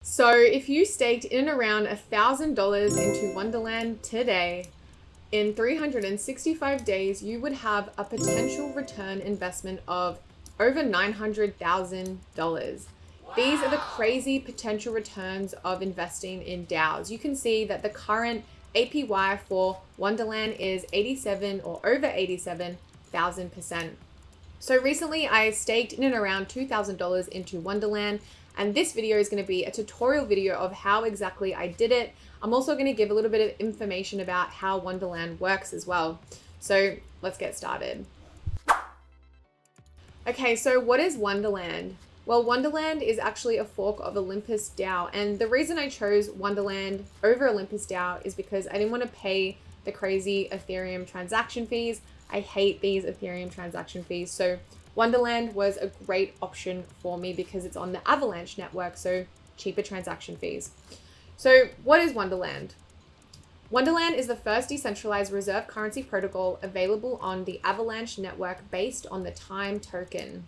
So if you staked in and around $1,000 into Wonderland today, in 365 days, you would have a potential return investment of over $900,000. These are the crazy potential returns of investing in DAOs. You can see that the current APY for Wonderland is 87 or over 87,000%. So recently I staked in and around $2,000 into Wonderland, and this video is going to be a tutorial video of how exactly I did it. I'm also going to give a little bit of information about how Wonderland works as well. So let's get started. Okay, so what is Wonderland? Well, Wonderland is actually a fork of Olympus DAO, and the reason I chose Wonderland over Olympus DAO is because I didn't want to pay the crazy Ethereum transaction fees. I hate these Ethereum transaction fees. So Wonderland was a great option for me because it's on the Avalanche Network, so cheaper transaction fees. So what is Wonderland? Wonderland is the first decentralized reserve currency protocol available on the Avalanche Network based on the TIME token.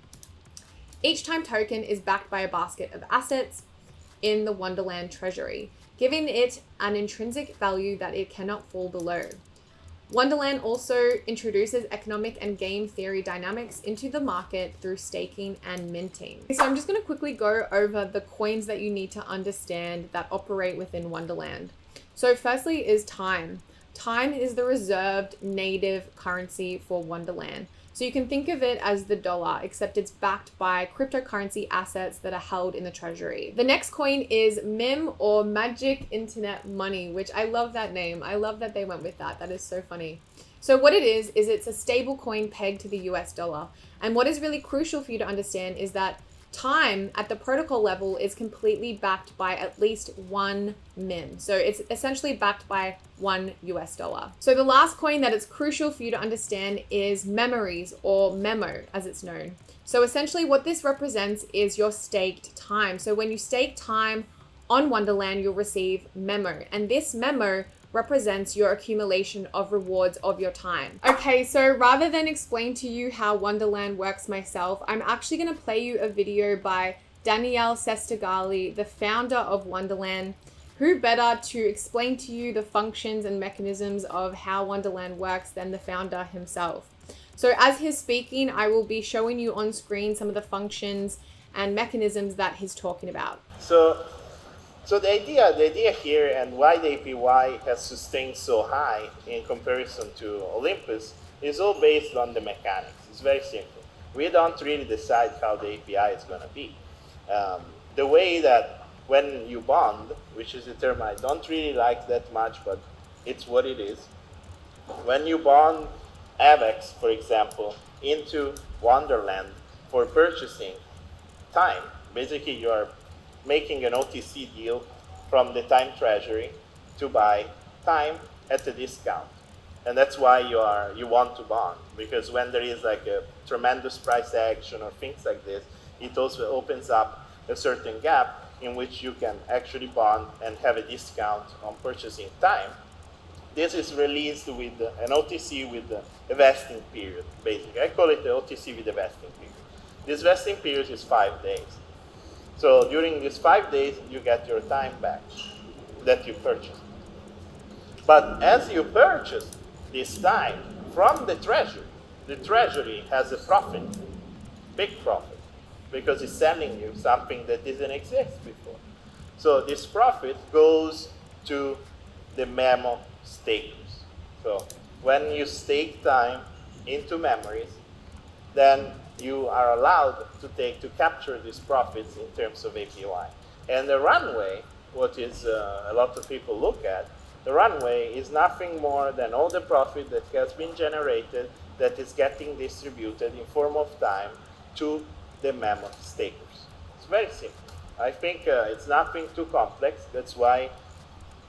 Each TIME token is backed by a basket of assets in the Wonderland treasury, giving it an intrinsic value that it cannot fall below. Wonderland also introduces economic and game theory dynamics into the market through staking and minting. So I'm just going to quickly go over the coins that you need to understand that operate within Wonderland. So firstly is TIME. TIME is the reserved native currency for Wonderland. So you can think of it as the dollar, except it's backed by cryptocurrency assets that are held in the treasury. The next coin is MEM, or Magic Internet Money, which I love that name. I love that they went with that. That is so funny. So what it is it's a stable coin pegged to the US dollar. And what is really crucial for you to understand is that TIME at the protocol level is completely backed by at least one MEM. So it's essentially backed by $1 US. So the last coin that it's crucial for you to understand is memories, or MEMO as it's known. So essentially what this represents is your staked time. So when you stake time on Wonderland, you'll receive MEMO, and this MEMO represents your accumulation of rewards of your time. Okay, so rather than explain to you how Wonderland works myself, I'm actually gonna play you a video by Danielle Sestigali, the founder of Wonderland. Who better to explain to you the functions and mechanisms of how Wonderland works than the founder himself? So as he's speaking, I will be showing you on screen some of the functions and mechanisms that he's talking about. So the idea here, and why the APY has sustained so high in comparison to Olympus, is all based on the mechanics. It's very simple. We don't really decide how the API is going to be. The way that when you bond, which is a term I don't really like that much, but it's what it is. When you bond AVAX, for example, into Wonderland for purchasing time, basically you are making an OTC deal from the time treasury to buy time at a discount. And that's why you want to bond, because when there is like a tremendous price action or things like this, it also opens up a certain gap in which you can actually bond and have a discount on purchasing time. This is released with an OTC with a vesting period, basically. I call it the OTC with a vesting period. This vesting period is 5 days. So during these 5 days, you get your time back that you purchased. But as you purchase this time from the treasury has a profit, big profit, because it's selling you something that didn't exist before. So this profit goes to the MEMO stakers. So when you stake time into memories, then you are allowed to capture these profits in terms of APY. And the runway, what is a lot of people look at, the runway is nothing more than all the profit that has been generated that is getting distributed in form of time to the MEMO stakers. It's very simple. I think it's nothing too complex. That's why,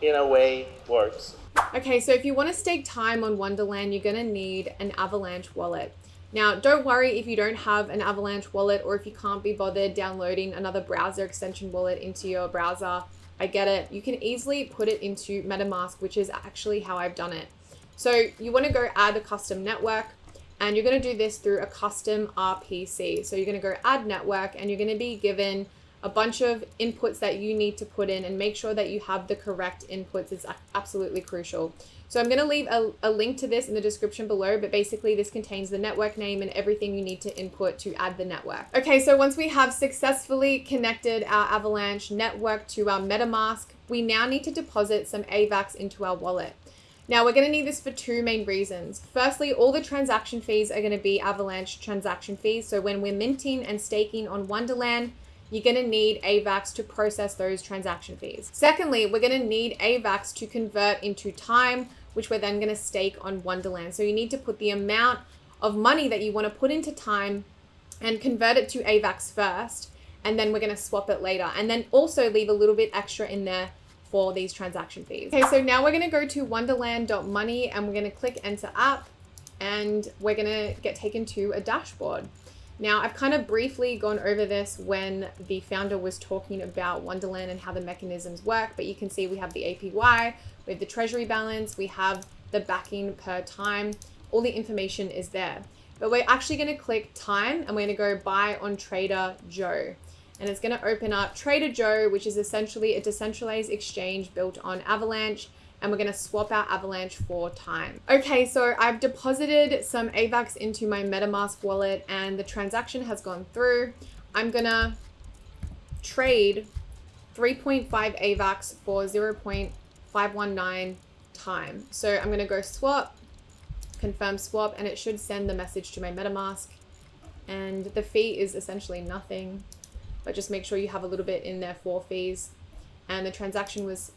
in a way, it works. Okay, so if you want to stake time on Wonderland, you're going to need an Avalanche wallet. Now, don't worry if you don't have an Avalanche wallet, or if you can't be bothered downloading another browser extension wallet into your browser. I get it. You can easily put it into MetaMask, which is actually how I've done it. So you want to go add a custom network, and you're going to do this through a custom RPC. So you're going to go add network, and you're going to be given a bunch of inputs that you need to put in, and make sure that you have the correct inputs. It's absolutely crucial. So I'm going to leave a link to this in the description below, but basically this contains the network name and everything you need to input to add the network. Okay, so once we have successfully connected our Avalanche network to our MetaMask, we now need to deposit some AVAX into our wallet. Now we're going to need this for two main reasons. Firstly, all the transaction fees are going to be Avalanche transaction fees. So when we're minting and staking on Wonderland, you're going to need AVAX to process those transaction fees. Secondly, we're going to need AVAX to convert into time, which we're then going to stake on Wonderland. So you need to put the amount of money that you want to put into time and convert it to AVAX first, and then we're going to swap it later, and then also leave a little bit extra in there for these transaction fees. Okay, so now we're going to go to wonderland.money and we're going to click enter app, and we're going to get taken to a dashboard. Now, I've kind of briefly gone over this when the founder was talking about Wonderland and how the mechanisms work, but you can see we have the APY, we have the treasury balance, we have the backing per time, all the information is there. But we're actually going to click time and we're going to go buy on Trader Joe. And it's going to open up Trader Joe, which is essentially a decentralized exchange built on Avalanche. And we're going to swap our Avalanche for time. Okay, so I've deposited some AVAX into my MetaMask wallet and the transaction has gone through. I'm going to trade 3.5 AVAX for 0.519 time. So I'm going to go swap, confirm swap, and it should send the message to my MetaMask. And the fee is essentially nothing, but just make sure you have a little bit in there for fees. And the transaction was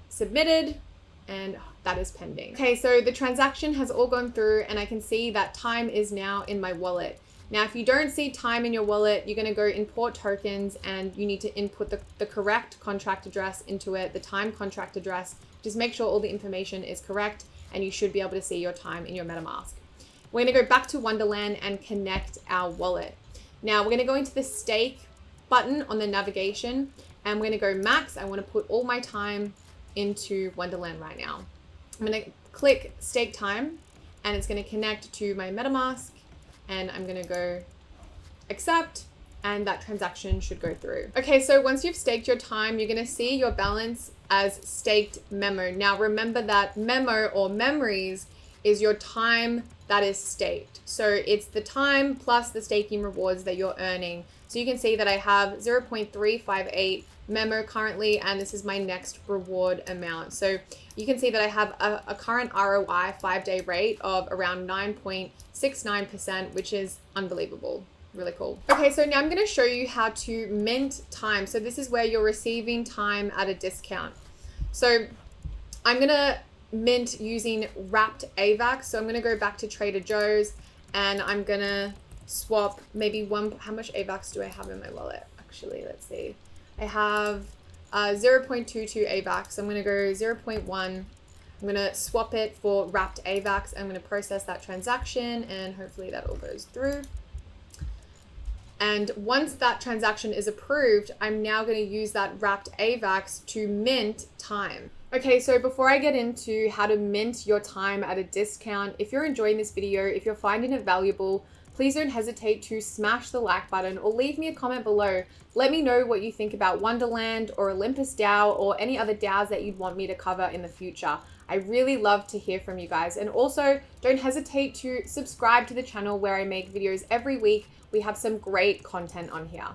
submitted, and that is pending. Okay, so the transaction has all gone through and I can see that time is now in my wallet. Now, if you don't see time in your wallet, you're gonna go import tokens and you need to input the correct contract address into it, the time contract address. Just make sure all the information is correct and you should be able to see your time in your MetaMask. We're gonna go back to Wonderland and connect our wallet. Now, we're gonna go into the stake button on the navigation and we're gonna go max. I wanna put all my time into Wonderland right now. I'm gonna click stake time and it's gonna connect to my MetaMask, and I'm gonna go accept, and that transaction should go through. Okay, so once you've staked your time, you're gonna see your balance as staked MEMO. Now remember that MEMO or memories is your time that is staked. So it's the time plus the staking rewards that you're earning. So you can see that I have 0.358 MEMO currently, and this is my next reward amount. So you can see that I have a current ROI 5-day rate of around 9.69%, which is unbelievable. Really cool. Okay, so now I'm going to show you how to mint time. So this is where you're receiving time at a discount. So I'm going to mint using wrapped AVAX. So I'm going to go back to Trader Joe's and I'm going to swap maybe how much AVAX do I have in my wallet? Actually, let's see. I have 0.22 AVAX. So I'm going to go 0.1. I'm going to swap it for wrapped AVAX. I'm going to process that transaction and hopefully that all goes through. And once that transaction is approved, I'm now going to use that wrapped AVAX to mint time. Okay, so before I get into how to mint your time at a discount, if you're enjoying this video, if you're finding it valuable, please don't hesitate to smash the like button or leave me a comment below. Let me know what you think about Wonderland or Olympus DAO or any other DAOs that you'd want me to cover in the future. I really love to hear from you guys. And also don't hesitate to subscribe to the channel where I make videos every week. We have some great content on here.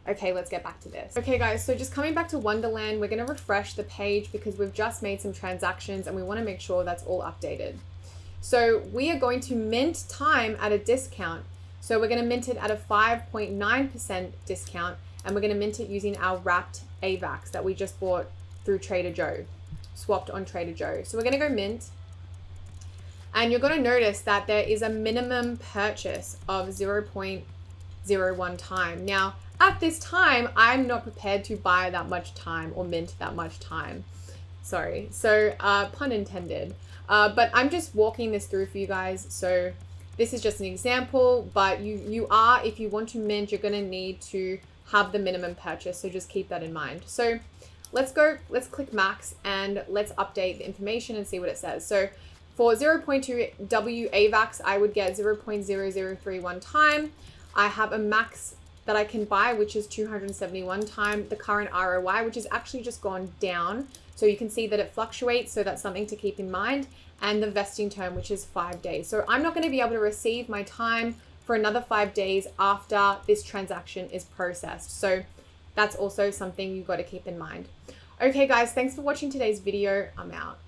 Okay, let's get back to this. Okay guys, so just coming back to Wonderland, we're gonna refresh the page because we've just made some transactions and we wanna make sure that's all updated. So we are going to mint time at a discount. So we're gonna mint it at a 5.9% discount, and we're gonna mint it using our wrapped AVAX that we just bought through Trader Joe, swapped on Trader Joe. So we're gonna go mint, and you're gonna notice that there is a minimum purchase of 0.01 time. Now, at this time, I'm not prepared to buy that much time or mint that much time. Sorry, so pun intended. But I'm just walking this through for you guys. So this is just an example, but you are, if you want to mint, you're gonna need to have the minimum purchase. So just keep that in mind. So let's click max and let's update the information and see what it says. So for 0.2 W AVAX, I would get 0.0031 time. I have a max that I can buy, which is 271 times the current ROI, which is actually just gone down. So you can see that it fluctuates, so that's something to keep in mind. And the vesting term, which is 5 days. So I'm not going to be able to receive my time for another 5 days after this transaction is processed. So that's also something you've got to keep in mind. Okay guys, thanks for watching today's video. I'm out.